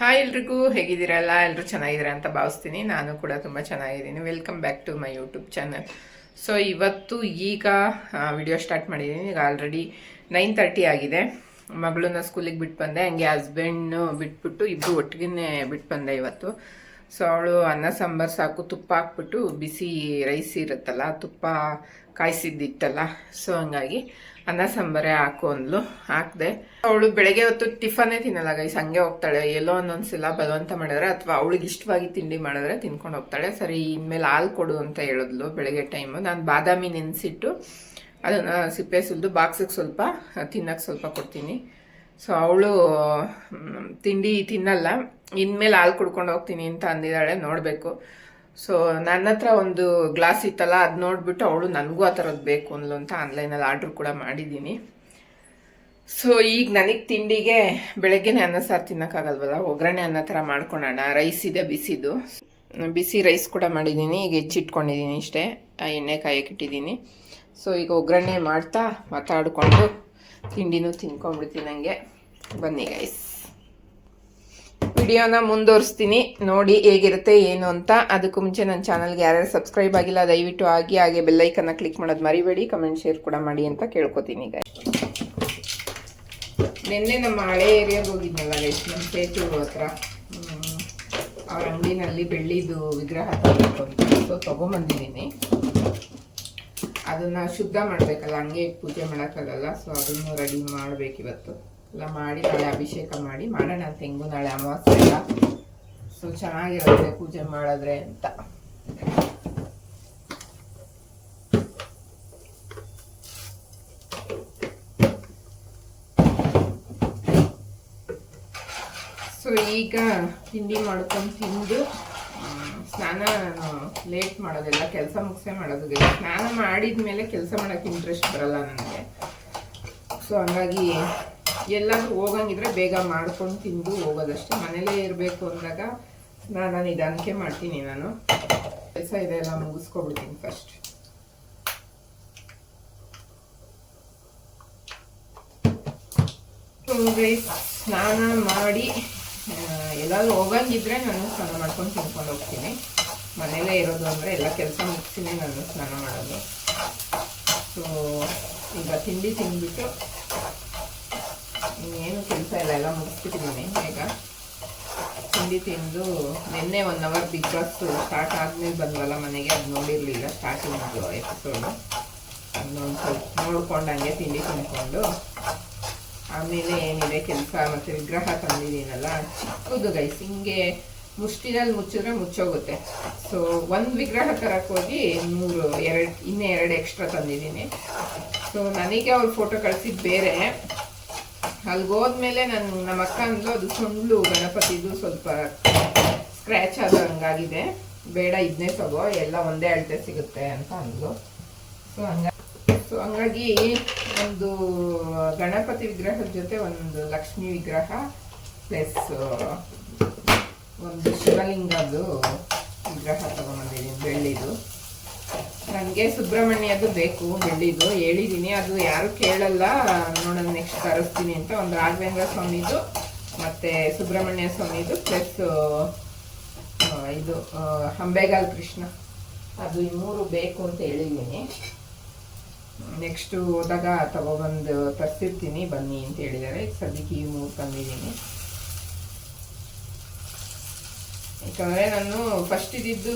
Hi ಎಲ್ರಿಗೂ ಹೇಗಿದ್ದೀರಲ್ಲ ಎಲ್ಲರೂ ಚೆನ್ನಾಗಿದ್ದೀರಾ ಅಂತ ಭಾವಿಸ್ತೀನಿ. ನಾನು ಕೂಡ ತುಂಬ ಚೆನ್ನಾಗಿದ್ದೀನಿ. Welcome back to my YouTube channel. So ಇವತ್ತು ಈಗ ವಿಡಿಯೋ ಸ್ಟಾರ್ಟ್ ಮಾಡಿದ್ದೀನಿ. ಈಗ ಆಲ್ರೆಡಿ 9:30 ಆಗಿದೆ. ಮಗಳನ್ನ ಸ್ಕೂಲಿಗೆ ಬಿಟ್ಟು ಬಂದೆ, ಹಂಗೆ ಹಸ್ಬೆಂಡ್ ಬಿಟ್ಬಿಟ್ಟು ಇಬ್ಬರು ಒಟ್ಟಿಗೆ ಬಿಟ್ಟು ಬಂದೆ ಇವತ್ತು. ಸೊ ಅವಳು ಅನ್ನ ಸಾಂಬಾರು ಸಾಕು ತುಪ್ಪ ಹಾಕ್ಬಿಟ್ಟು ಬಿಸಿ ರೈಸ್ ಇರುತ್ತಲ್ಲ, ತುಪ್ಪ ಕಾಯಿಸಿದ್ದಿತ್ತಲ್ಲ, ಸೊ ಹಂಗಾಗಿ ಅನ್ನ ಸಾಂಬಾರೇ ಹಾಕು ಅಂದ್ಲು, ಹಾಕಿದೆ. ಅವಳು ಬೆಳಗ್ಗೆ ಹೊತ್ತು ಟಿಫನ್ನೇ ತಿನ್ನಲ್ಲ ಗೈಸ್, ಹಂಗೆ ಹೋಗ್ತಾಳೆ. ಎಲ್ಲೋ ಒಂದೊಂದ್ಸಲ ಬಲವಂತ ಮಾಡಿದ್ರೆ ಅಥವಾ ಅವಳಿಗೆ ಇಷ್ಟವಾಗಿ ತಿಂಡಿ ಮಾಡಿದ್ರೆ ತಿನ್ಕೊಂಡು ಹೋಗ್ತಾಳೆ. ಸರಿ ಇನ್ಮೇಲೆ ಹಾಲು ಕೊಡು ಅಂತ ಹೇಳಿದ್ಲು ಬೆಳಗ್ಗೆ ಟೈಮು. ನಾನು ಬಾದಾಮಿ ನೆನೆಸಿಟ್ಟು ಅದನ್ನು ಸಿಪ್ಪೆ ಸುಲಿದು ಬಾಕ್ಸಿಗೆ ಸ್ವಲ್ಪ ತಿನ್ನಕ್ಕೆ ಸ್ವಲ್ಪ ಕೊಡ್ತೀನಿ. ಸೊ ಅವಳು ತಿಂಡಿ ತಿನ್ನಲ್ಲ, ಇನ್ಮೇಲೆ ಹಾಲು ಕುಡ್ಕೊಂಡು ಹೋಗ್ತೀನಿ ಅಂತ ಅಂದಿದ್ದಾಳೆ, ನೋಡಬೇಕು. ಸೊ ನನ್ನ ಹತ್ರ ಒಂದು ಗ್ಲಾಸ್ ಇತ್ತಲ್ಲ, ಅದು ನೋಡಿಬಿಟ್ಟು ಅವಳು ನನಗೂ ಆ ಥರದ್ದು ಬೇಕು ಅಂದ್ಲು ಅಂತ ಆನ್ಲೈನಲ್ಲಿ ಆರ್ಡ್ರ್ ಕೂಡ ಮಾಡಿದ್ದೀನಿ. ಸೊ ಈಗ ನನಗೆ ತಿಂಡಿಗೆ ಬೆಳಗ್ಗೆನೇ ಅನ್ನ ಸಾರು ತಿನ್ನೋಕ್ಕಾಗಲ್ವಲ್ಲ, ಒಗ್ಗರಣೆ ಅನ್ನ ಥರ ಮಾಡ್ಕೊಳ್ಳೋಣ. ರೈಸ್ ಇದೆ ಬಿಸಿದು, ಬಿಸಿ ರೈಸ್ ಕೂಡ ಮಾಡಿದ್ದೀನಿ. ಈಗ ಹೆಚ್ಚಿಟ್ಕೊಂಡಿದ್ದೀನಿ ಇಷ್ಟೇ, ಎಣ್ಣೆ ಕಾಯಕ್ಕಿಟ್ಟಿದ್ದೀನಿ. ಸೊ ಈಗ ಒಗ್ಗರಣೆ ಮಾಡ್ತಾ ಮಾತಾಡಿಕೊಂಡು ತಿಂಡಿನೂ ತಿನ್ಕೊಂಡ್ಬಿಡ್ತೀನಿ. ನನಗೆ ಬನ್ನಿ ಗೈಸ್, ವಿಡಿಯೋನ ಮುಂದುವರಿಸ್ತೀನಿ, ನೋಡಿ ಹೇಗಿರುತ್ತೆ ಏನು ಅಂತ. ಅದಕ್ಕೂ ಮುಂಚೆ ನನ್ನ ಚಾನಲ್ಗೆ ಯಾರ್ಯಾರು ಸಬ್ಸ್ಕ್ರೈಬ್ ಆಗಿಲ್ಲ ದಯವಿಟ್ಟು ಆಗಿ, ಹಾಗೆ ಬೆಲ್ಲೈಕನ್ನ ಕ್ಲಿಕ್ ಮಾಡೋದು ಮರಿಬೇಡಿ, ಕಮೆಂಟ್ ಶೇರ್ ಕೂಡ ಮಾಡಿ ಅಂತ ಕೇಳ್ಕೊತೀನಿ. ಈಗ ನಿನ್ನೆ ನಮ್ಮ ಹಳೆ ಏರಿಯಾಗೆ ಹೋಗಿದ್ನಲ್ಲ ಗೈಸ್, ನಮ್ಮ ಸೇತು ಹತ್ರ ಅವ್ರ ಅಂಗಡಿನಲ್ಲಿ ಬೆಳ್ಳಿದು ವಿಗ್ರಹ ತಗೋಬೇಕು ಅಂತ. ಸೊ ತೊಗೊಂಬಂದಿದ್ದೀನಿ. ಅದನ್ನು ಶುದ್ಧ ಮಾಡಬೇಕಲ್ಲ, ಹಂಗೆ ಪೂಜೆ ಮಾಡೋಕ್ಕಾಗಲ್ಲ. ಸೊ ಅದನ್ನು ರೆಡಿ ಮಾಡಬೇಕಿವತ್ತು ಎಲ್ಲ ಮಾಡಿ, ನಾಳೆ ಅಭಿಷೇಕ ಮಾಡಿ ಮಾಡೋಣ ಅಂತ. ಹೆಂಗು ನಾಳೆ ಅಮಾವಾಸ್ಯೆ ಎಲ್ಲ, ಸೊ ಚೆನ್ನಾಗಿರುತ್ತೆ ಪೂಜೆ ಮಾಡಿದ್ರೆ ಅಂತ. ಸೊ ಈಗ ತಿಂಡಿ ಮಾಡ್ಕೊಂಡು ತಿಂದು ಸ್ನಾನ ಲೇಟ್ ಮಾಡೋದೆಲ್ಲ, ಕೆಲಸ ಮುಗಿಸೇ ಮಾಡೋದು. ಸ್ನಾನ ಮಾಡಿದ ಮೇಲೆ ಕೆಲಸ ಮಾಡೋಕ್ಕೆ ಇಂಟ್ರೆಸ್ಟ್ ಬರಲ್ಲ ನನಗೆ. ಸೊ ಹಂಗಾಗಿ ಎಲ್ಲಾದ್ರೂ ಹೋಗಂಗಿದ್ರೆ ಬೇಗ ಮಾಡ್ಕೊಂಡು ತಿಂದು ಹೋಗೋದಷ್ಟೇ. ಮನೇಲೇ ಇರಬೇಕು ಅಂದಾಗ ನಾನು ನಿಧಾನಕ್ಕೆ ಮಾಡ್ತೀನಿ. ನಾನು ಕೆಲಸ ಇದೆ ಎಲ್ಲ ಮುಗಿಸ್ಕೊಬಿಡ್ತೀನಿ ಫಸ್ಟ್. ಸ್ನಾನ ಮಾಡಿ ಎಲ್ಲಾದ್ರೂ ಹೋಗಂಗಿದ್ರೆ ನಾನು ಸ್ನಾನ ಮಾಡ್ಕೊಂಡು ತಿನ್ಕೊಂಡು ಹೋಗ್ತೀನಿ. ಮನೇಲೇ ಇರೋದು ಅಂದರೆ ಎಲ್ಲ ಕೆಲಸ ಮುಗಿಸಿನೇ ನಾನು ಸ್ನಾನ ಮಾಡೋದು. ಸೊ ಈಗ ತಿಂಡಿ ತಿಂದ್ಬಿಟ್ಟು ಇನ್ನೇನು ಕೆಲಸ ಇಲ್ಲ, ಎಲ್ಲ ಮುಗಿಸ್ಬಿಟ್ಟಿದ್ದೀನಿ. ಈಗ ತಿಂಡಿ ತಿಂದು ನಿನ್ನೆ 1 ಅವರ್ ಬಿಗ್ ಬಾಸ್ ಸ್ಟಾರ್ಟ್ ಆದ್ಮೇಲೆ ಬಂದ್ವಲ್ಲ ಮನೆಗೆ, ಅದು ನೋಡಿರಲಿಲ್ಲ ಸ್ಟಾರ್ಟಿಂಗ್ ಎಪಿಸೋಡು. ಅದನ್ನೊಂದು ಸ್ವಲ್ಪ ನೋಡ್ಕೊಂಡು ಹಂಗೆ ತಿಂಡಿ ತಿನ್ಕೊಂಡು ಆಮೇಲೆ ಏನಿದೆ ಕೆಲಸ. ಮತ್ತು ವಿಗ್ರಹ ತಂದಿದ್ದೀನಲ್ಲ ಚಿಕ್ಕದು ಗೈಸ್, ಹಿಂಗೆ ಮುಷ್ಟಿನಲ್ಲಿ ಮುಚ್ಚಿದ್ರೆ ಮುಚ್ಚೋಗುತ್ತೆ. ಸೊ ಒಂದು ವಿಗ್ರಹ ತರಕ್ಕೆ ಹೋಗಿ ಇನ್ನೂ 2 ಎಕ್ಸ್ಟ್ರಾ ತಂದಿದ್ದೀನಿ. ಸೊ ನನಗೆ ಅವ್ರು ಫೋಟೋ ಕಳಿಸಿದ್ದು ಬೇರೆ, ಅಲ್ಲಿಗೆ ಹೋದ್ಮೇಲೆ ನಮ್ಮ ಅಕ್ಕ ಅಂದ್ಲು ಅದು ಸುಳ್ಳು ಗಣಪತಿದು ಸ್ವಲ್ಪ ಸ್ಕ್ರ್ಯಾಚ್ ಆದಂಗಾಗಿದೆ, ಬೇಡ ಇದನ್ನೇ ತಗೋ, ಎಲ್ಲ ಒಂದೇ ಅಳತೆ ಸಿಗುತ್ತೆ ಅಂತ ಅಂದ್ಲು. ಸೊ ಹಂಗಾಗಿ ಒಂದು ಗಣಪತಿ ವಿಗ್ರಹದ ಜೊತೆ ಒಂದು ಲಕ್ಷ್ಮೀ ವಿಗ್ರಹ ಪ್ಲಸ್ ಒಂದು ಶಿವಲಿಂಗದ್ದು ವಿಗ್ರಹ ತಗೊಂಡಿದ್ದೀನಿ ಬೆಳ್ಳಿದು. ನನಗೆ ಸುಬ್ರಹ್ಮಣ್ಯದ್ದು ಬೇಕು ಬೆಳ್ಳಿದು, ಹೇಳಿದ್ದೀನಿ. ಅದು ಯಾರು ಕೇಳಲ್ಲ, ನೋಡೋಣ ನೆಕ್ಸ್ಟ್ ತರಿಸ್ತೀನಿ ಅಂತ. ಒಂದು ರಾಘವೇಂದ್ರ ಸ್ವಾಮಿದು ಮತ್ತು ಸುಬ್ರಹ್ಮಣ್ಯ ಸ್ವಾಮಿದು ಪ್ಲಸ್ ಇದು ಅಂಬೆಗಾಲ್ ಕೃಷ್ಣ, ಅದು ಈ 3 ಬೇಕು ಅಂತ ಹೇಳಿದ್ದೀನಿ. ನೆಕ್ಸ್ಟು ಹೋದಾಗ ತಗೊಬಂದು ತರಿಸಿರ್ತೀನಿ ಬನ್ನಿ ಅಂತ ಹೇಳಿದ್ದಾರೆ. ಸದ್ಯಕ್ಕೆ ಈ 3 ತಂದಿದ್ದೀನಿ. ಯಾಕಂದರೆ ನಾನು ಫಸ್ಟ್ ಇದ್ದಿದ್ದು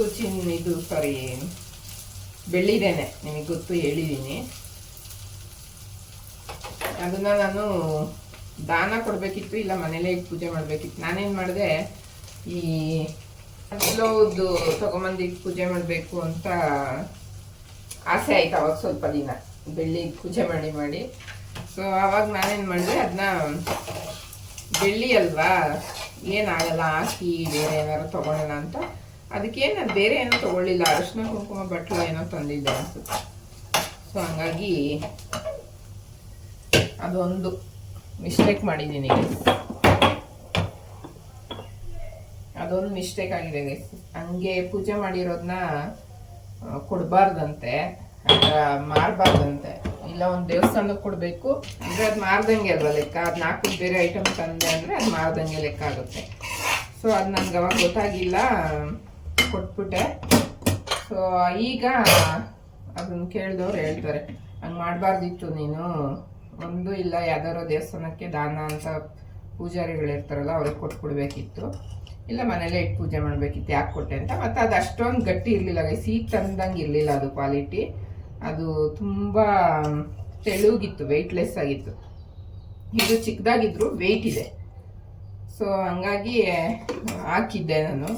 ಬೆಳ್ಳಿದೇನೆ, ನಿಮಗೆ ಗೊತ್ತು, ಹೇಳಿದ್ದೀನಿ. ಅದನ್ನು ನಾನು ದಾನ ಕೊಡಬೇಕಿತ್ತು, ಇಲ್ಲ ಮನೇಲೇ ಪೂಜೆ ಮಾಡಬೇಕಿತ್ತು. ನಾನೇನು ಮಾಡಿದೆ, ಈ ಸ್ಲೋದು ತೊಗೊಂಬಂದು ಪೂಜೆ ಮಾಡಬೇಕು ಅಂತ ಆಸೆ ಆಯ್ತು ಅವಾಗ ಸ್ವಲ್ಪ ದಿನ, ಬೆಳ್ಳಿ ಪೂಜೆ ಮಾಡಿ. ಸೊ ಆವಾಗ ನಾನೇನು ಮಾಡಿದೆ, ಅದನ್ನ ಬೆಳ್ಳಿ ಅಲ್ವಾ ಏನಾಗಲ್ಲ ಹಾಕಿ ಬೇರೆ ಏನಾದ್ರು ತೊಗೊಳ್ಳೋಣ ಅಂತ. ಅದಕ್ಕೆ ನಾನು ಬೇರೆ ಏನೋ ತೊಗೊಳ್ಳಿಲ್ಲ, ಅರಿಶಿನ ಕುಂಕುಮ ಬಟ್ಲು ಏನೋ ತಂದಿದ್ದೆ ಅನ್ಸುತ್ತೆ. ಸೊ ಹಂಗಾಗಿ ಅದೊಂದು ಮಿಸ್ಟೇಕ್ ಮಾಡಿದ್ದೀನಿ, ಅದೊಂದು ಮಿಸ್ಟೇಕ್ ಆಗಿದೆ ಗೈಸ್. ಹಂಗೆ ಪೂಜೆ ಮಾಡಿರೋದನ್ನ ಕೊಡಬಾರ್ದಂತೆ, ಮಾರಬಾರ್ದಂತೆ. ಇಲ್ಲ ಒಂದು ದೇವಸ್ಥಾನಕ್ಕೆ ಕೊಡಬೇಕು ಅಂದರೆ ಅದು ಮಾರ್ದಂಗೆ ಅಲ್ವಾ ಲೆಕ್ಕ. ಅದು 4 ಬೇರೆ ಐಟಮ್ ತಂದೆ ಅಂದರೆ ಅದು ಮಾರ್ದಂಗೆ ಲೆಕ್ಕ ಆಗುತ್ತೆ. ಸೊ ಅದು ನನಗೆ ಅವಾಗ ಗೊತ್ತಾಗಿಲ್ಲ, ಕೊಟ್ಬಿಟ್ಟೆ. ಸೊ ಈಗ ಅದನ್ನು ಕೇಳಿದವ್ರು ಹೇಳ್ತಾರೆ, ಹಂಗೆ ಮಾಡಬಾರ್ದಿತ್ತು ನೀನು, ಒಂದು ಇಲ್ಲ ಯಾವ್ದಾರೋ ದೇವಸ್ಥಾನಕ್ಕೆ ದಾನ ಅಂತ ಪೂಜಾರಿಗಳಿರ್ತಾರಲ್ಲ ಅವ್ರಿಗೆ ಕೊಟ್ಬಿಡ್ಬೇಕಿತ್ತು, ಇಲ್ಲ ಮನೇಲೇ ಇಟ್ಟು ಪೂಜೆ ಮಾಡಬೇಕಿತ್ತು, ಯಾಕೆ ಕೊಟ್ಟೆ ಅಂತ. ಮತ್ತು ಅದು ಅಷ್ಟೊಂದು ಗಟ್ಟಿ ಇರಲಿಲ್ಲ ಗೈಸ್, ಈಗ ತಂದಂಗೆ ಇರಲಿಲ್ಲ ಅದು ಕ್ವಾಲಿಟಿ. ಅದು ತುಂಬ ತೆಳುಗಿತ್ತು, ವೆಯ್ಟ್ಲೆಸ್ ಆಗಿತ್ತು. ಇದು ಚಿಕ್ಕದಾಗಿದ್ರು ವೆಯ್ಟ್ ಇದೆ. ಸೊ ಹಂಗಾಗಿ ಹಾಕಿದ್ದೆ ನಾನು.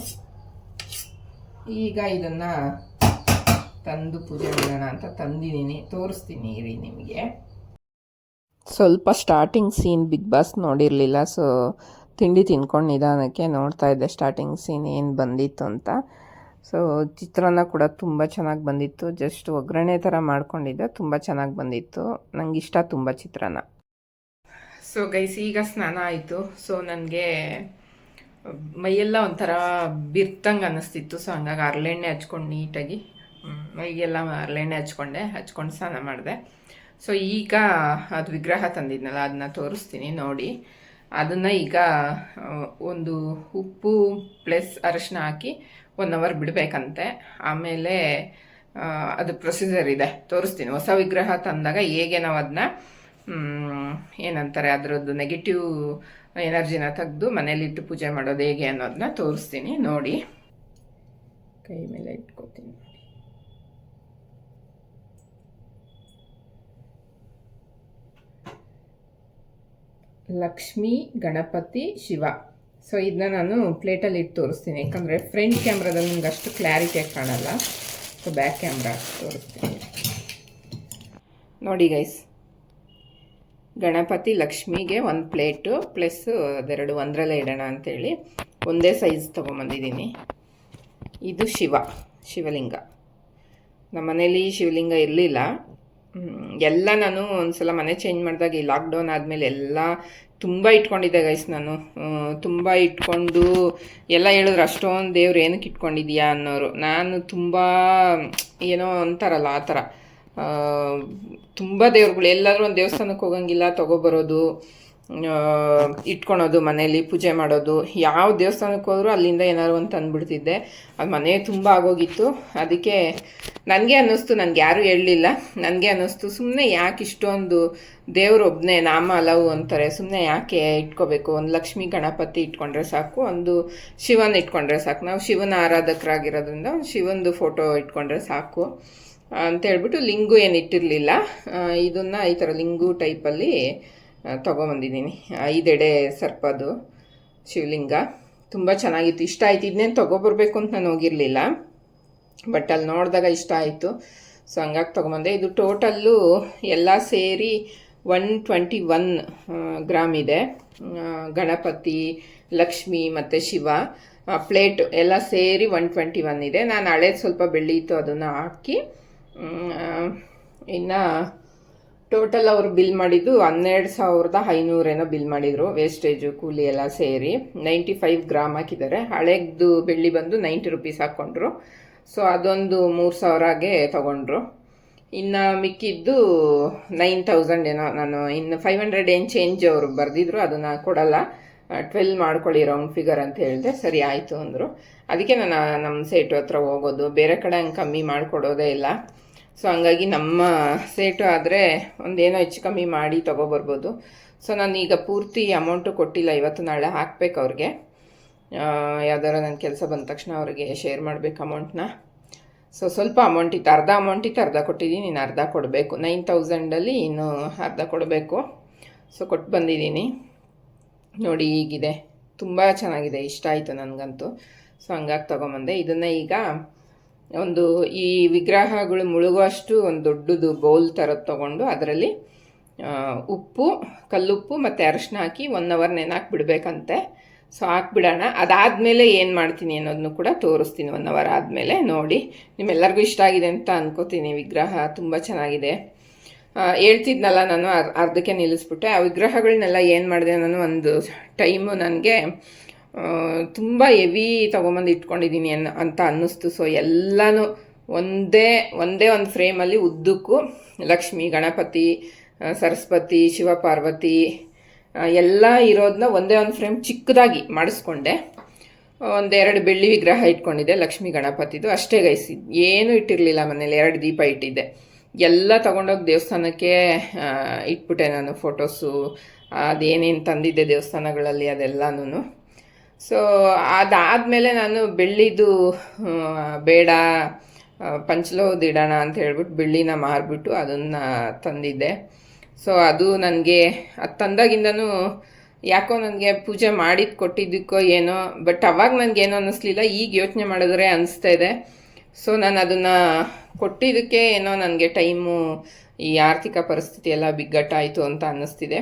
ಈಗ ಇದನ್ನು ತಂದು ಪೂಜೆ ಮಾಡೋಣ ಅಂತ ತಂದಿದ್ದೀನಿ, ತೋರಿಸ್ತೀನಿ ಇರಿ ನಿಮಗೆ. ಸ್ವಲ್ಪ ಸ್ಟಾರ್ಟಿಂಗ್ ಸೀನ್ ಬಿಗ್ ಬಾಸ್ ನೋಡಿರಲಿಲ್ಲ, ಸೊ ತಿಂಡಿ ತಿನ್ಕೊಂಡು ನಿಧಾನಕ್ಕೆ ನೋಡ್ತಾ ಇದ್ದೆ ಸ್ಟಾರ್ಟಿಂಗ್ ಸೀನ್ ಏನು ಬಂದಿತ್ತು ಅಂತ. ಸೊ ಚಿತ್ರಾನ್ನ ಕೂಡ ತುಂಬ ಚೆನ್ನಾಗಿ ಬಂದಿತ್ತು, ಜಸ್ಟ್ ಒಗ್ಗರಣೆ ಥರ ಮಾಡ್ಕೊಂಡಿದ್ದೆ, ತುಂಬ ಚೆನ್ನಾಗಿ ಬಂದಿತ್ತು, ನಂಗೆ ಇಷ್ಟ ತುಂಬ ಚಿತ್ರಾನ್ನ. ಸೊ ಗೈಸ್ ಈಗ ಸ್ನಾನ ಆಯಿತು. ಸೊ ನನಗೆ ಮೈಯೆಲ್ಲ ಒಂಥರ ಬಿರ್ತಂಗೆ ಅನ್ನಿಸ್ತಿತ್ತು. ಸೊ ಹಂಗಾಗಿ ಹರಳೆಣ್ಣೆ ಹಚ್ಕೊಂಡು ನೀಟಾಗಿ ಮೈಗೆಲ್ಲ ಹರಳೆಣ್ಣೆ ಹಚ್ಕೊಂಡು ಸ್ನಾನ ಮಾಡಿದೆ. ಸೊ ಈಗ ಅದು ವಿಗ್ರಹ ತಂದಿದ್ನಲ್ಲ ಅದನ್ನ ತೋರಿಸ್ತೀನಿ ನೋಡಿ. ಅದನ್ನು ಈಗ ಒಂದು ಉಪ್ಪು ಪ್ಲಸ್ ಅರಶಿನ ಹಾಕಿ 1 hour ಬಿಡಬೇಕಂತೆ. ಆಮೇಲೆ ಅದು ಪ್ರೊಸೀಜರ್ ಇದೆ, ತೋರಿಸ್ತೀನಿ. ಹೊಸ ವಿಗ್ರಹ ತಂದಾಗ ಹೇಗೆ ನಾವು ಅದನ್ನ ಏನಂತಾರೆ ಅದರದ್ದು ನೆಗೆಟಿವ್ ಎನರ್ಜಿನ ತೆಗೆದು ಮನೇಲಿಟ್ಟು ಪೂಜೆ ಮಾಡೋದು ಹೇಗೆ ಅನ್ನೋದನ್ನ ತೋರಿಸ್ತೀನಿ ನೋಡಿ. ಕೈ ಮೇಲೆ ಇಟ್ಕೋತೀನಿ. ಲಕ್ಷ್ಮೀ, ಗಣಪತಿ, ಶಿವ. ಸೊ ಇದನ್ನ ನಾನು ಪ್ಲೇಟಲ್ಲಿ ಇಟ್ಟು ತೋರಿಸ್ತೀನಿ, ಯಾಕಂದರೆ ಫ್ರಂಟ್ ಕ್ಯಾಮ್ರಾದಲ್ಲಿ ನಿಮ್ಗೆ ಅಷ್ಟು ಕ್ಲಾರಿಟಿಯಾಗಿ ಕಾಣಲ್ಲ. ಸೊ ಬ್ಯಾಕ್ ಕ್ಯಾಮ್ರಾ ತೋರಿಸ್ತೀನಿ ನೋಡಿ ಗೈಸ್. ಗಣಪತಿ ಲಕ್ಷ್ಮಿಗೆ 1 ಪ್ಲೇಟು ಪ್ಲಸ್ ಅದೆರಡು ಒಂದರಲ್ಲೇ ಇಡೋಣ ಅಂಥೇಳಿ ಒಂದೇ ಸೈಜ್ ತೊಗೊಂಬಂದಿದ್ದೀನಿ. ಇದು ಶಿವಲಿಂಗ. ನಮ್ಮ ಮನೇಲಿ ಶಿವಲಿಂಗ ಇರಲಿಲ್ಲ, ಎಲ್ಲ ನಾನು ಒಂದ್ಸಲ ಮನೆ ಚೇಂಜ್ ಮಾಡಿದಾಗ ಈ ಲಾಕ್ಡೌನ್ ಆದಮೇಲೆ ಎಲ್ಲ ತುಂಬ ಇಟ್ಕೊಂಡಿದ್ದೆ ಗೈಸ್. ನಾನು ತುಂಬ ಇಟ್ಕೊಂಡು ಎಲ್ಲ ಹೇಳಿದ್ರು ಅಷ್ಟೊಂದು ದೇವ್ರು ಏನಕ್ಕೆ ಇಟ್ಕೊಂಡಿದ್ಯಾ ಅನ್ನೋರು. ನಾನು ತುಂಬ ಏನೋ ಅಂತಾರಲ್ಲ ಆ ಥರ ತುಂಬ ದೇವ್ರುಗಳು, ಎಲ್ಲಾದರೂ ಒಂದು ದೇವಸ್ಥಾನಕ್ಕೆ ಹೋಗಂಗಿಲ್ಲ, ತೊಗೊಬರೋದು, ಇಟ್ಕೊಳೋದು, ಮನೇಲಿ ಪೂಜೆ ಮಾಡೋದು. ಯಾವ ದೇವಸ್ಥಾನಕ್ಕೆ ಹೋದರೂ ಅಲ್ಲಿಂದ ಏನಾದ್ರು ಒಂದು ತಂದುಬಿಡ್ತಿದ್ದೆ. ಅದು ಮನೆ ತುಂಬ ಆಗೋಗಿತ್ತು. ಅದಕ್ಕೆ ನನಗೆ ಅನ್ನಿಸ್ತು, ನನಗೆ ಯಾರೂ ಹೇಳಲಿಲ್ಲ, ನನಗೆ ಅನ್ನಿಸ್ತು ಸುಮ್ಮನೆ ಯಾಕೆ ಇಷ್ಟೊಂದು ದೇವ್ರೊಬ್ಬನೇ ನಾಮ ಅಲವು ಅಂತಾರೆ, ಸುಮ್ಮನೆ ಯಾಕೆ ಇಟ್ಕೋಬೇಕು. ಒಂದು ಲಕ್ಷ್ಮೀ ಗಣಪತಿ ಇಟ್ಕೊಂಡ್ರೆ ಸಾಕು, ಒಂದು ಶಿವನ ಇಟ್ಕೊಂಡ್ರೆ ಸಾಕು. ನಾವು ಶಿವನ ಆರಾಧಕರಾಗಿರೋದ್ರಿಂದ ಒಂದು ಶಿವಂದು ಫೋಟೋ ಇಟ್ಕೊಂಡ್ರೆ ಸಾಕು ಅಂತೇಳ್ಬಿಟ್ಟು ಲಿಂಗು ಏನು ಇಟ್ಟಿರಲಿಲ್ಲ. ಇದನ್ನು ಈ ಥರ ಲಿಂಗು ಟೈಪಲ್ಲಿ ತೊಗೊಂಬಂದಿದ್ದೀನಿ. 5 ಎಡೆ ಸರ್ಪದು ಶಿವಲಿಂಗ ತುಂಬ ಚೆನ್ನಾಗಿತ್ತು, ಇಷ್ಟ ಆಯಿತು. ಇದನ್ನೇನು ತೊಗೊಬರ್ಬೇಕು ಅಂತ ನಾನು ಹೋಗಿರಲಿಲ್ಲ, ಬಟ್ ಅಲ್ಲಿ ನೋಡಿದಾಗ ಇಷ್ಟ ಆಯಿತು. ಸೊ ಹಂಗಾಗಿ ತೊಗೊಂಬಂದೆ. ಇದು ಟೋಟಲ್ಲು ಎಲ್ಲ ಸೇರಿ 121 ಗ್ರಾಮ್ ಇದೆ. ಗಣಪತಿ, ಲಕ್ಷ್ಮಿ ಮತ್ತು ಶಿವ ಪ್ಲೇಟ್ ಎಲ್ಲ ಸೇರಿ 121 ಇದೆ. ನಾನು ಹಳೇದು ಸ್ವಲ್ಪ ಬೆಳ್ಳಿ ಇತ್ತು, ಅದನ್ನು ಹಾಕಿ ಇನ್ನು ಟೋಟಲ್ ಅವರು ಬಿಲ್ ಮಾಡಿದ್ದು 12,500 ಏನೋ ಬಿಲ್ ಮಾಡಿದರು, ವೇಸ್ಟೇಜು ಕೂಲಿ ಎಲ್ಲ ಸೇರಿ. 95 ಗ್ರಾಮ್ ಹಾಕಿದ್ದಾರೆ. ಹಳೇದು ಬೆಳ್ಳಿ ಬಂದು 90 ರೂಪೀಸ್ ಹಾಕ್ಕೊಂಡ್ರು. ಸೊ ಅದೊಂದು 3,000ಗೆ ತೊಗೊಂಡ್ರು. ಇನ್ನು ಮಿಕ್ಕಿದ್ದು 9,000 ಏನೋ. ನಾನು ಇನ್ನು 500 ಏನು ಚೇಂಜ್ ಅವರು ಬರೆದಿದ್ರು, ಅದನ್ನು ಕೊಡಲ್ಲ, 12 ಮಾಡ್ಕೊಳ್ಳಿ ರೌಂಡ್ ಫಿಗರ್ ಅಂತ ಹೇಳಿದೆ. ಸರಿ ಆಯಿತು ಅಂದರು. ಅದಕ್ಕೆ ನಾನು ನಮ್ಮ ಸೇಟು ಹತ್ರ ಹೋಗೋದು, ಬೇರೆ ಕಡೆ ಹಂಗೆ ಕಮ್ಮಿ ಮಾಡಿಕೊಡೋದೇ ಇಲ್ಲ. ಸೊ ಹಂಗಾಗಿ ನಮ್ಮ ಸೇಟು ಆದರೆ ಒಂದೇನೋ ಹೆಚ್ಚು ಕಮ್ಮಿ ಮಾಡಿ ತೊಗೊಬರ್ಬೋದು. ಸೊ ನಾನು ಈಗ ಪೂರ್ತಿ ಅಮೌಂಟು ಕೊಟ್ಟಿಲ್ಲ, ಇವತ್ತು ನಾಳೆ ಹಾಕ್ಬೇಕು ಅವ್ರಿಗೆ. ಯಾವ್ದಾರ ನನ್ನ ಕೆಲಸ ಬಂದ ತಕ್ಷಣ ಅವ್ರಿಗೆ ಶೇರ್ ಮಾಡಬೇಕು ಅಮೌಂಟ್ನ. ಸೊ ಸ್ವಲ್ಪ ಅಮೌಂಟ್ ಇತ್ತು, ಅರ್ಧ ಅಮೌಂಟ್ ಇತ್ತು, ಅರ್ಧ ಕೊಟ್ಟಿದ್ದೀನಿ, ಇನ್ನು ಅರ್ಧ ಕೊಡಬೇಕು. 9,000ಅಲ್ಲಿ ಇನ್ನು ಅರ್ಧ ಕೊಡಬೇಕು. ಸೊ ಕೊಟ್ಟು ಬಂದಿದ್ದೀನಿ ನೋಡಿ. ಹೀಗಿದೆ, ತುಂಬ ಚೆನ್ನಾಗಿದೆ, ಇಷ್ಟ ಆಯಿತು ನನಗಂತೂ. ಸೊ ಹಂಗಾಗಿ ತೊಗೊಂಬಂದೆ. ಇದನ್ನು ಈಗ ಒಂದು ಈ ವಿಗ್ರಹಗಳು ಮುಳುಗುವಷ್ಟು ಒಂದು ದೊಡ್ಡದು ಬೌಲ್ ಥರದ್ದು ತೊಗೊಂಡು ಅದರಲ್ಲಿ ಉಪ್ಪು, ಕಲ್ಲುಪ್ಪು ಮತ್ತು ಅರಶಿನ ಹಾಕಿ 1 hour ನೆನಾಕಿ ಬಿಡಬೇಕಂತೆ. ಸೊ ಹಾಕ್ಬಿಡೋಣ. ಅದಾದಮೇಲೆ ಏನು ಮಾಡ್ತೀನಿ ಅನ್ನೋದನ್ನು ಕೂಡ ತೋರಿಸ್ತೀನಿ 1 hour ಆದಮೇಲೆ. ನೋಡಿ, ನಿಮ್ಮೆಲ್ಲರಿಗೂ ಇಷ್ಟ ಆಗಿದೆ ಅಂತ ಅನ್ಕೋತೀನಿ. ವಿಗ್ರಹ ತುಂಬ ಚೆನ್ನಾಗಿದೆ. ಹೇಳ್ತಿದ್ನಲ್ಲ ನಾನು, ಅರ್ಧಕ್ಕೆ ನಿಲ್ಲಿಸ್ಬಿಟ್ಟೆ. ಆ ವಿಗ್ರಹಗಳನ್ನೆಲ್ಲ ಏನು ಮಾಡಿದೆ ನಾನು, ಒಂದು ಟೈಮು ನನಗೆ ತುಂಬ ಹೆವಿ ತೊಗೊಂಬಂದು ಇಟ್ಕೊಂಡಿದ್ದೀನಿ ಅಂತ ಅನ್ನಿಸ್ತು. ಸೊ ಎಲ್ಲನೂ ಒಂದೇ ಒಂದು ಫ್ರೇಮಲ್ಲಿ ಉದ್ದಕ್ಕೂ ಲಕ್ಷ್ಮಿ, ಗಣಪತಿ, ಸರಸ್ವತಿ, ಶಿವಪಾರ್ವತಿ ಎಲ್ಲ ಇರೋದನ್ನ ಒಂದೇ ಒಂದು ಫ್ರೇಮ್ ಚಿಕ್ಕದಾಗಿ ಮಾಡಿಸ್ಕೊಂಡೆ. ಒಂದೆರಡು ಬೆಳ್ಳಿ ವಿಗ್ರಹ ಇಟ್ಕೊಂಡಿದ್ದೆ, ಲಕ್ಷ್ಮೀ ಗಣಪತಿದು ಅಷ್ಟೇ ಗೈಸ್. ಏನೂ ಇಟ್ಟಿರಲಿಲ್ಲ ಮನೇಲಿ, 2 ದೀಪ ಇಟ್ಟಿದ್ದೆ. ಎಲ್ಲ ತೊಗೊಂಡೋಗಿ ದೇವಸ್ಥಾನಕ್ಕೆ ಇಟ್ಬಿಟ್ಟೆ ನಾನು. ಫೋಟೋಸು ಅದೇನೇನು ತಂದಿದ್ದೆ ದೇವಸ್ಥಾನಗಳಲ್ಲಿ ಅದೆಲ್ಲನೂ. ಸೊ ಅದಾದಮೇಲೆ ನಾನು ಬೆಳ್ಳಿದು ಬೇಡ, ಪಂಚಲೋಹದ ಇಡೋಣ ಅಂತ ಹೇಳ್ಬಿಟ್ಟು ಬೆಳ್ಳಿನ ಮಾರಿಬಿಟ್ಟು ಅದನ್ನು ತಂದಿದ್ದೆ. ಸೊ ಅದು ನನಗೆ ಅದು ತಂದಾಗಿಂದನೂ ಯಾಕೋ ನನಗೆ ಪೂಜೆ ಮಾಡಿದ್ದು ಕೊಟ್ಟಿದ್ದಕ್ಕೋ ಏನೋ, ಬಟ್ ಅವಾಗ ನನಗೇನೋ ಅನ್ನಿಸ್ಲಿಲ್ಲ. ಈಗ ಯೋಚನೆ ಮಾಡಿದ್ರೆ ಅನಿಸ್ತಾ ಇದೆ. ಸೊ ನಾನು ಅದನ್ನು ಕೊಟ್ಟಿದ್ದಕ್ಕೆ ಏನೋ ನನಗೆ ಟೈಮು, ಈ ಆರ್ಥಿಕ ಪರಿಸ್ಥಿತಿ ಎಲ್ಲ ಬಿಗ್ಗಟ್ಟಾಯಿತು ಅಂತ ಅನ್ನಿಸ್ತಿದೆ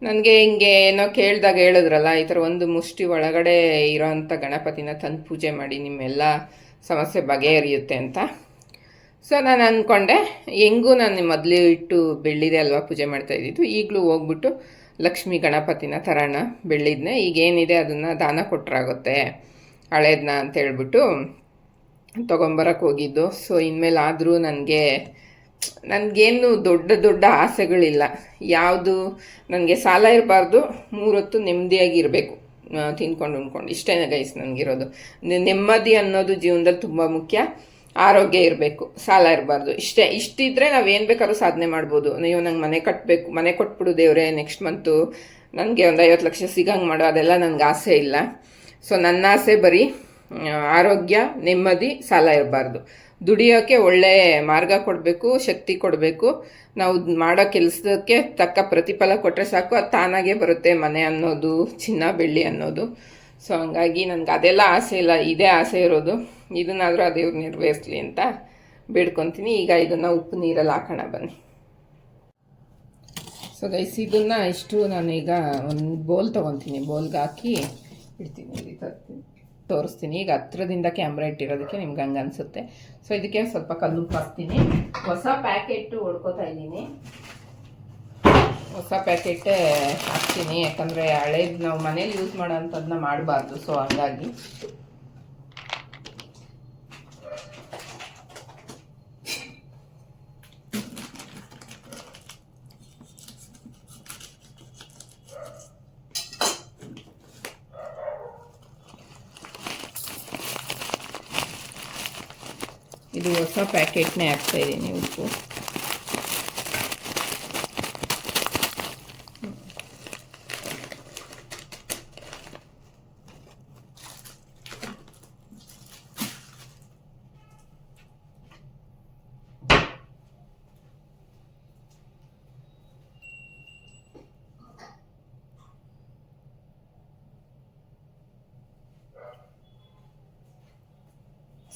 ನನಗೆ. ಹಿಂಗೆ ಏನೋ ಕೇಳಿದಾಗ ಹೇಳಿದ್ರಲ್ಲ, ಈ ಥರ ಒಂದು ಮುಷ್ಟಿ ಒಳಗಡೆ ಇರೋವಂಥ ಗಣಪತಿನ ತಂದು ಪೂಜೆ ಮಾಡಿ ನಿಮ್ಮೆಲ್ಲ ಸಮಸ್ಯೆ ಬಗೆಹರಿಯುತ್ತೆ ಅಂತ. ಸೊ ನಾನು ಅಂದ್ಕೊಂಡೆ, ಹೆಂಗೂ ನಾನು ಮೊದಲು ಇಟ್ಟು ಬೆಳ್ಳಿದೆ ಅಲ್ವಾ ಪೂಜೆ ಮಾಡ್ತಾಯಿದ್ದಿದ್ದು, ಈಗಲೂ ಹೋಗ್ಬಿಟ್ಟು ಲಕ್ಷ್ಮೀ ಗಣಪತಿನ ತರೋಣ ಬೆಳ್ಳಿದನ್ನೇ, ಈಗೇನಿದೆ ಅದನ್ನು ದಾನ ಕೊಟ್ಟರಾಗುತ್ತೆ ಹಳೇದನ್ನ ಅಂತೇಳ್ಬಿಟ್ಟು ತೊಗೊಂಬರಕ್ಕೆ ಹೋಗಿದ್ದು. ಸೊ ಇನ್ಮೇಲೆ ಆದರೂ ನನಗೇನು ದೊಡ್ಡ ದೊಡ್ಡ ಆಸೆಗಳಿಲ್ಲ. ಯಾವುದು ನನಗೆ ಸಾಲ ಇರಬಾರ್ದು, 3 ಹೊತ್ತು ನೆಮ್ಮದಿಯಾಗಿರಬೇಕು, ತಿನ್ಕೊಂಡು ಉಣ್ಕೊಂಡು, ಇಷ್ಟೇ ಗೈಸ್ ನನಗಿರೋದು. ನೆಮ್ಮದಿ ಅನ್ನೋದು ಜೀವನದಲ್ಲಿ ತುಂಬ ಮುಖ್ಯ. ಆರೋಗ್ಯ ಇರಬೇಕು, ಸಾಲ ಇರಬಾರ್ದು, ಇಷ್ಟಿದ್ರೆ ನಾವೇನು ಬೇಕಾದ್ರೂ ಸಾಧನೆ ಮಾಡ್ಬೋದು. ನೀವು ನಂಗೆ ಮನೆ ಕಟ್ಟಬೇಕು, ಮನೆ ಕೊಟ್ಬಿಡು ದೇವ್ರೆ ನೆಕ್ಸ್ಟ್ ಮಂತು ನನಗೆ ಒಂದು 50 ಲಕ್ಷ ಸಿಗಂಗೆ ಮಾಡೋ, ಅದೆಲ್ಲ ನನಗೆ ಆಸೆ ಇಲ್ಲ. ಸೊ ನನ್ನ ಆಸೆ ಬರೀ ಆರೋಗ್ಯ, ನೆಮ್ಮದಿ, ಸಾಲ ಇರಬಾರ್ದು. ದುಡಿಯೋಕ್ಕೆ ಒಳ್ಳೆ ಮಾರ್ಗ ಕೊಡಬೇಕು, ಶಕ್ತಿ ಕೊಡಬೇಕು. ನಾವು ಮಾಡೋ ಕೆಲಸಕ್ಕೆ ತಕ್ಕ ಪ್ರತಿಫಲ ಕೊಟ್ಟರೆ ಸಾಕು, ಅದು ತಾನಾಗೇ ಬರುತ್ತೆ ಮನೆ ಅನ್ನೋದು, ಚಿನ್ನ ಬೆಳ್ಳಿ ಅನ್ನೋದು. ಸೊ ಹಂಗಾಗಿ ನನಗೆ ಅದೆಲ್ಲ ಆಸೆ ಇಲ್ಲ, ಇದೇ ಆಸೆ ಇರೋದು. ಇದನ್ನಾದರೂ ಆ ದೇವ್ರು ನೆರವೇರಿಸಲಿ ಅಂತ ಬೇಡ್ಕೊತೀನಿ. ಈಗ ಇದನ್ನು ಉಪ್ಪು ನೀರಲ್ಲಿ ಹಾಕೋಣ ಬನ್ನಿ. ಸೊ ಗೈಸ್ ಇದನ್ನು ಇಷ್ಟು ನಾನು ಈಗ ಒಂದು ಬೋಲ್ ತೊಗೊತೀನಿ, ಬೋಲ್ಗೆ ಹಾಕಿ ಇಡ್ತೀನಿ, ತೋರಿಸ್ತೀನಿ. ಈಗ ಹತ್ರದಿಂದ ಕ್ಯಾಮ್ರಾ ಇಟ್ಟಿರೋದಕ್ಕೆ ನಿಮ್ಗೆ ಹಂಗೆ ಅನಿಸುತ್ತೆ. ಸೊ ಇದಕ್ಕೆ ಸ್ವಲ್ಪ ಕಲ್ಲುಪ್ಪು ಹಾಕ್ತೀನಿ. ಹೊಸ ಪ್ಯಾಕೆಟು ಹೊಡ್ಕೋತಾ ಇದ್ದೀನಿ, ಹೊಸ ಪ್ಯಾಕೆಟೇ ಹಾಕ್ತೀನಿ. ಯಾಕಂದರೆ ಹಳೇದು ನಾವು ಮನೇಲಿ ಯೂಸ್ ಮಾಡೋ ಅಂಥದ್ದನ್ನ ಮಾಡಬಾರ್ದು. ಸೊ ಹಂಗಾಗಿ ಇದು ಹೊಸ ಪ್ಯಾಕೆಟ್ನೇ ಹಾಕ್ತಾಯಿದ್ದೀನಿ ಉಪ್ಪು.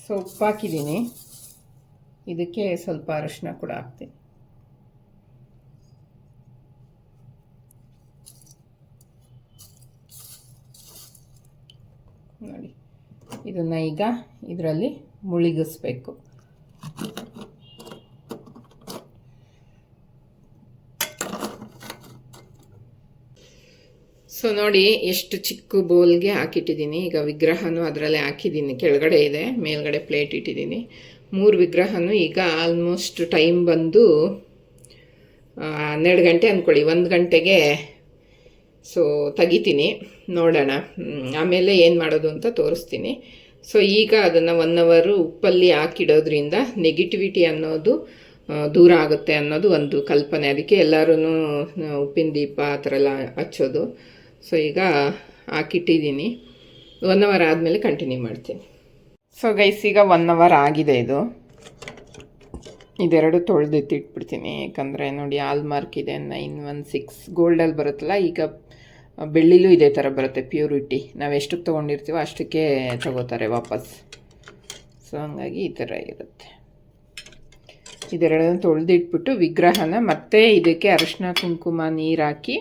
ಸೊ ಉಪ್ಪು ಹಾಕಿದ್ದೀನಿ, ಇದಕ್ಕೆ ಸ್ವಲ್ಪ ಅರಿಶಿನ ಕೂಡ ಹಾಕ್ತೀನಿ. ನೋಡಿ, ಇದನ್ನು ಈಗ ಇದರಲ್ಲಿ ಮುಳುಗಿಸ್ಬೇಕು. ಸೊ ನೋಡಿ ಎಷ್ಟು ಚಿಕ್ಕ ಬೋಲ್ಗೆ ಹಾಕಿಟ್ಟಿದ್ದೀನಿ. ಈಗ ವಿಗ್ರಹನೂ ಅದರಲ್ಲೇ ಹಾಕಿದ್ದೀನಿ, ಕೆಳಗಡೆ ಇದೆ, ಮೇಲ್ಗಡೆ ಪ್ಲೇಟ್ ಇಟ್ಟಿದ್ದೀನಿ. 3 ವಿಗ್ರಹನೂ ಈಗ ಆಲ್ಮೋಸ್ಟ್ ಟೈಮ್ ಬಂದು 12 ಗಂಟೆ ಅಂದ್ಕೊಳ್ಳಿ, 1 ಗಂಟೆಗೆ ಸೊ ತೆಗಿತೀನಿ, ನೋಡೋಣ ಆಮೇಲೆ ಏನು ಮಾಡೋದು ಅಂತ ತೋರಿಸ್ತೀನಿ. ಸೊ ಈಗ ಅದನ್ನು 1 ಅವರ್ ಉಪ್ಪಲ್ಲಿ ಹಾಕಿಡೋದ್ರಿಂದ ನೆಗೆಟಿವಿಟಿ ಅನ್ನೋದು ದೂರ ಆಗುತ್ತೆ ಅನ್ನೋದು ಒಂದು ಕಲ್ಪನೆ. ಅದಕ್ಕೆ ಎಲ್ಲರೂ ಉಪ್ಪಿನ ದೀಪ ಆ ಥರ ಎಲ್ಲ ಹಚ್ಚೋದು. ಸೊ ಈಗ ಹಾಕಿಟ್ಟಿದ್ದೀನಿ, 1 ಅವರ್ ಆದಮೇಲೆ ಕಂಟಿನ್ಯೂ ಮಾಡ್ತೀನಿ. ಸೊ ಗೈಸ್ ಈಗ 1 ಅವರ್ ಆಗಿದೆ. ಇದೆರಡು ತೊಳೆದಿಟ್ಟಿಟ್ಬಿಡ್ತೀನಿ. ಯಾಕಂದರೆ ನೋಡಿ ಆಲ್ಮಾರ್ಕ್ ಇದೆ 916 ಗೋಲ್ಡಲ್ಲಿ ಬರುತ್ತಲ್ಲ, ಈಗ ಬೆಳ್ಳಿಲೂ ಇದೇ ಥರ ಬರುತ್ತೆ ಪ್ಯೂರಿಟಿ. ನಾವು ಎಷ್ಟಕ್ಕೆ ತೊಗೊಂಡಿರ್ತೀವೋ ಅಷ್ಟಕ್ಕೆ ತಗೋತಾರೆ ವಾಪಸ್. ಸೊ ಹಂಗಾಗಿ ಈ ಥರ ಇರುತ್ತೆ. ಇದೆರಡನ್ನು ತೊಳೆದಿಟ್ಬಿಟ್ಟು ವಿಗ್ರಹನ ಮತ್ತೆ ಇದಕ್ಕೆ ಅರಿಶಿನ ಕುಂಕುಮ ನೀರು ಹಾಕಿ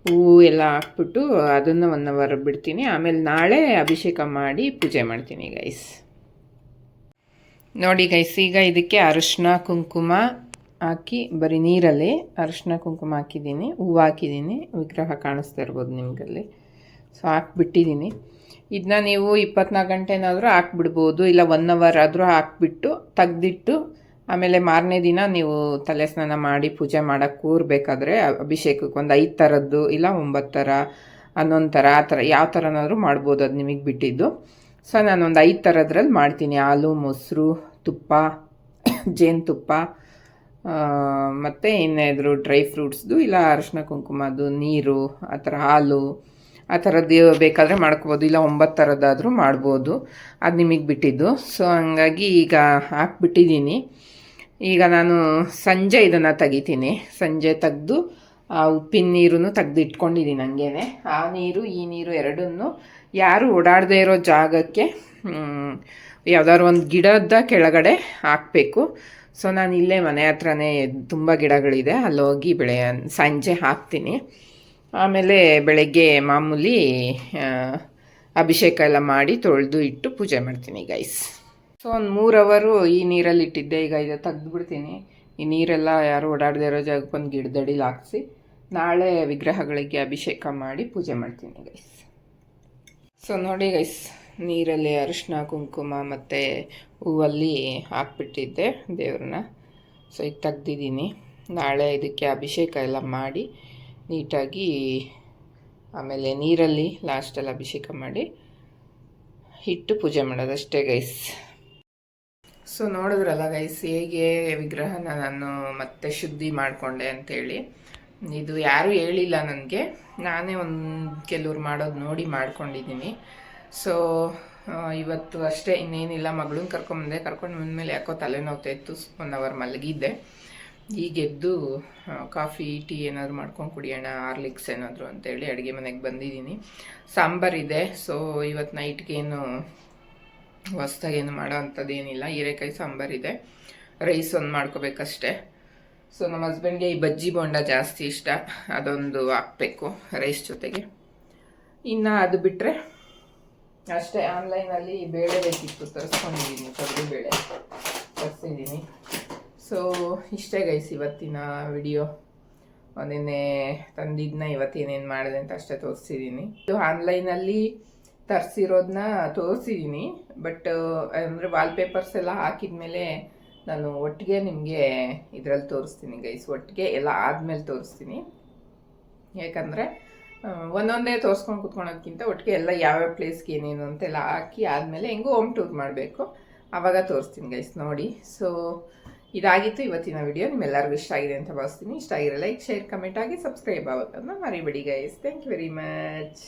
ಹೂವು ಎಲ್ಲ ಹಾಕ್ಬಿಟ್ಟು ಅದನ್ನು 1 ಅವರ್ ಬಿಡ್ತೀನಿ. ಆಮೇಲೆ ನಾಳೆ ಅಭಿಷೇಕ ಮಾಡಿ ಪೂಜೆ ಮಾಡ್ತೀನಿ ಗೈಸ್. ನೋಡಿ ಗೈಸ್, ಈಗ ಇದಕ್ಕೆ ಅರಿಶಿನ ಕುಂಕುಮ ಹಾಕಿ ಬರೀ ನೀರಲ್ಲಿ ಅರಿಶಿನ ಕುಂಕುಮ ಹಾಕಿದ್ದೀನಿ, ಹೂವು ಹಾಕಿದ್ದೀನಿ, ವಿಗ್ರಹ ಕಾಣಿಸ್ತಾ ಇರ್ಬೋದು ನಿಮಗಲ್ಲಿ. ಸೊ ಹಾಕ್ಬಿಟ್ಟಿದ್ದೀನಿ. ಇದನ್ನ ನೀವು 24 ಗಂಟೆನಾದರೂ ಹಾಕ್ಬಿಡ್ಬೋದು, ಇಲ್ಲ 1 ಅವರ್ ಆದರೂ ಹಾಕ್ಬಿಟ್ಟು ತೆಗ್ದಿಟ್ಟು ಆಮೇಲೆ ಮಾರನೇ ದಿನ ನೀವು ತಲೆ ಸ್ನಾನ ಮಾಡಿ ಪೂಜೆ ಮಾಡೋಕ್ಕೆ ಕೂರಬೇಕಾದ್ರೆ ಅಭಿಷೇಕಕ್ಕೆ ಒಂದು 5 ಥರದ್ದು ಇಲ್ಲ 9 ಥರ ಅನ್ನೊಂದು ಥರ ಆ ಥರ ಯಾವ ಥರನಾದರೂ ಮಾಡ್ಬೋದು, ಅದು ನಿಮಗೆ ಬಿಟ್ಟಿದ್ದು. ಸೊ ನಾನೊಂದು 5 ಥರದ್ರಲ್ಲಿ ಮಾಡ್ತೀನಿ. ಹಾಲು, ಮೊಸರು, ತುಪ್ಪ, ಜೇನುತುಪ್ಪ, ಮತ್ತು ಇನ್ನೇದ್ರು ಡ್ರೈ ಫ್ರೂಟ್ಸ್ದು ಇಲ್ಲ ಅರಿಶಿನ ಕುಂಕುಮದ್ದು, ನೀರು, ಆ ಥರ ಹಾಲು, ಆ ಥರದ್ದು ಬೇಕಾದರೆ ಮಾಡ್ಕೋಬೋದು. ಇಲ್ಲ 9 ಥರದ್ದಾದರೂ ಮಾಡ್ಬೋದು, ಅದು ನಿಮಗೆ ಬಿಟ್ಟಿದ್ದು. ಸೊ ಹಂಗಾಗಿ ಈಗ ಹಾಕ್ಬಿಟ್ಟಿದ್ದೀನಿ. ಈಗ ನಾನು ಸಂಜೆ ಇದನ್ನು ತೆಗಿತೀನಿ. ಸಂಜೆ ತೆಗೆದು ಉಪ್ಪಿನ ನೀರು ತೆಗೆದು ಇಟ್ಕೊಂಡಿದ್ದೀನಿ ಹಂಗೇ. ಆ ನೀರು ಈ ನೀರು ಎರಡನ್ನೂ ಯಾರು ಓಡಾಡದೇ ಇರೋ ಜಾಗಕ್ಕೆ ಯಾವುದಾದ್ರು ಒಂದು ಗಿಡದ ಕೆಳಗಡೆ ಹಾಕಬೇಕು. ಸೊ ನಾನು ಇಲ್ಲೇ ಮನೆ ಹತ್ರನೇ ತುಂಬ ಗಿಡಗಳಿದೆ, ಅಲ್ಲಿ ಹೋಗಿ ಸಂಜೆ ಹಾಕ್ತೀನಿ. ಆಮೇಲೆ ಬೆಳಗ್ಗೆ ಮಾಮೂಲಿ ಅಭಿಷೇಕ ಎಲ್ಲ ಮಾಡಿ ತೊಳೆದು ಇಟ್ಟು ಪೂಜೆ ಮಾಡ್ತೀನಿ ಗೈಸ್. ಸೊ ಒಂದು 3 ಅವರು ಈ ನೀರಲ್ಲಿ ಇಟ್ಟಿದ್ದೆ. ಈಗ ಇದು ತೆಗೆದುಬಿಡ್ತೀನಿ. ಈ ನೀರೆಲ್ಲ ಯಾರು ಓಡಾಡದೇ ಇರೋ ಜಾಗಕ್ಕೆ ಒಂದು ಗಿಡದಡಿಲಿ ಹಾಕಿಸಿ ನಾಳೆ ವಿಗ್ರಹಗಳಿಗೆ ಅಭಿಷೇಕ ಮಾಡಿ ಪೂಜೆ ಮಾಡ್ತೀನಿ ಗೈಸ್. ಸೊ ನೋಡಿ ಗೈಸ್, ನೀರಲ್ಲಿ ಅರಿಶಿನ ಕುಂಕುಮ ಮತ್ತು ಹೂವಲ್ಲಿ ಹಾಕ್ಬಿಟ್ಟಿದ್ದೆ ದೇವ್ರನ್ನ. ಸೊ ಈಗ ತೆಗ್ದಿದ್ದೀನಿ. ನಾಳೆ ಇದಕ್ಕೆ ಅಭಿಷೇಕ ಎಲ್ಲ ಮಾಡಿ ನೀಟಾಗಿ ಆಮೇಲೆ ನೀರಲ್ಲಿ ಲಾಸ್ಟಲ್ಲಿ ಅಭಿಷೇಕ ಮಾಡಿ ಇಟ್ಟು ಪೂಜೆ ಮಾಡೋದಷ್ಟೇ ಗೈಸ್. ಸೊ ನೋಡಿದ್ರಲ್ಲ ಗೈಸ್, ಹೇಗೆ ವಿಗ್ರಹನ ನಾನು ಮತ್ತೆ ಶುದ್ಧಿ ಮಾಡಿಕೊಂಡೆ ಅಂಥೇಳಿ. ಇದು ಯಾರೂ ಹೇಳಿಲ್ಲ ನನಗೆ, ನಾನೇ ಕೆಲವ್ರು ಮಾಡೋದು ನೋಡಿ ಮಾಡ್ಕೊಂಡಿದ್ದೀನಿ. ಸೊ ಇವತ್ತು ಅಷ್ಟೇ, ಇನ್ನೇನಿಲ್ಲ. ಮಗಳನ್ನ ಕರ್ಕೊಂಡು ಬಂದಮೇಲೆ ಯಾಕೋ ತಲೆನೋವ್ತಾಯಿತ್ತು. 1 ಅವರ್ ಮಲಗಿದ್ದೆ. ಈಗ ಎದ್ದು ಕಾಫಿ ಟೀ ಏನಾದರೂ ಮಾಡ್ಕೊಂಡು ಕುಡಿಯೋಣ, ಹಾರ್ಲಿಕ್ಸ್ ಏನಾದರೂ ಅಂತೇಳಿ ಅಡುಗೆ ಮನೆಗೆ ಬಂದಿದ್ದೀನಿ. ಸಾಂಬಾರಿದೆ. ಸೊ ಇವತ್ತು ನೈಟ್ಗೇನು ಹೊಸ್ದಾಗೇನು ಮಾಡೋ ಅಂಥದ್ದೇನಿಲ್ಲ. ಹೀರೆಕಾಯಿ ಸಾಂಬಾರಿದೆ, ರೈಸ್ ಒಂದು ಮಾಡ್ಕೋಬೇಕಷ್ಟೆ. ಸೊ ನಮ್ಮ ಹಸ್ಬೆಂಡ್ಗೆ ಈ ಬಜ್ಜಿ ಬೋಂಡ ಜಾಸ್ತಿ ಇಷ್ಟ, ಅದೊಂದು ಹಾಕಬೇಕು ರೈಸ್ ಜೊತೆಗೆ. ಇನ್ನು ಅದು ಬಿಟ್ಟರೆ ಅಷ್ಟೇ. ಆನ್ಲೈನಲ್ಲಿ ಬೇಳೆ ಬೇಕಿತ್ತು, ತರಿಸ್ಕೊಂಡಿದ್ದೀನಿ. ತೊಗರಿ ಬೇಳೆ ತರಿಸಿದ್ದೀನಿ. ಸೊ ಇಷ್ಟೇ ಗೈಸ್ ಇವತ್ತಿನ ವಿಡಿಯೋ. ನಿನ್ನೆ ತಂದಿದ್ದನ್ನ ಇವತ್ತೇನೇನು ಮಾಡಿದೆ ಅಂತ ಅಷ್ಟೇ ತೋರಿಸಿದ್ದೀನಿ. ಇದು ಆನ್ಲೈನಲ್ಲಿ ತರಿಸಿರೋದನ್ನ ತೋರಿಸಿದ್ದೀನಿ. ಬಟ್ ಅಂದರೆ ವಾಲ್ಪೇಪರ್ಸ್ ಎಲ್ಲ ಹಾಕಿದ್ಮೇಲೆ ನಾನು ಒಟ್ಟಿಗೆ ನಿಮಗೆ ಇದರಲ್ಲಿ ತೋರಿಸ್ತೀನಿ ಗೈಸ್. ಒಟ್ಟಿಗೆ ಎಲ್ಲ ಆದಮೇಲೆ ತೋರಿಸ್ತೀನಿ. ಯಾಕಂದರೆ ಒಂದೊಂದೇ ತೋರಿಸ್ಕೊಂಡು ಕೂತ್ಕೊಳ್ಳೋದಕ್ಕಿಂತ ಒಟ್ಟಿಗೆ ಎಲ್ಲ ಯಾವ್ಯಾವ ಪ್ಲೇಸ್ಗೆ ಏನೇನು ಅಂತೆಲ್ಲ ಹಾಕಿ ಆದಮೇಲೆ ಹೆಂಗೂ ಹೋಮ್ ಟೂರ್ ಮಾಡಬೇಕು, ಆವಾಗ ತೋರಿಸ್ತೀನಿ ಗೈಸ್ ನೋಡಿ. ಸೊ ಇದಾಗಿತ್ತು ಇವತ್ತಿನ ವಿಡಿಯೋ. ನಿಮ್ಮೆಲ್ಲರಿಗೂ ಇಷ್ಟ ಆಗಿದೆ ಅಂತ ಭಾವಿಸ್ತೀನಿ. ಇಷ್ಟ ಆಗಿರೋ ಲೈಕ್, ಶೇರ್, ಕಮೆಂಟ್ ಆಗಿ ಸಬ್ಸ್ಕ್ರೈಬ್ ಆಗೋದನ್ನು ಮರಿಬೇಡಿ guys. Thank you very much.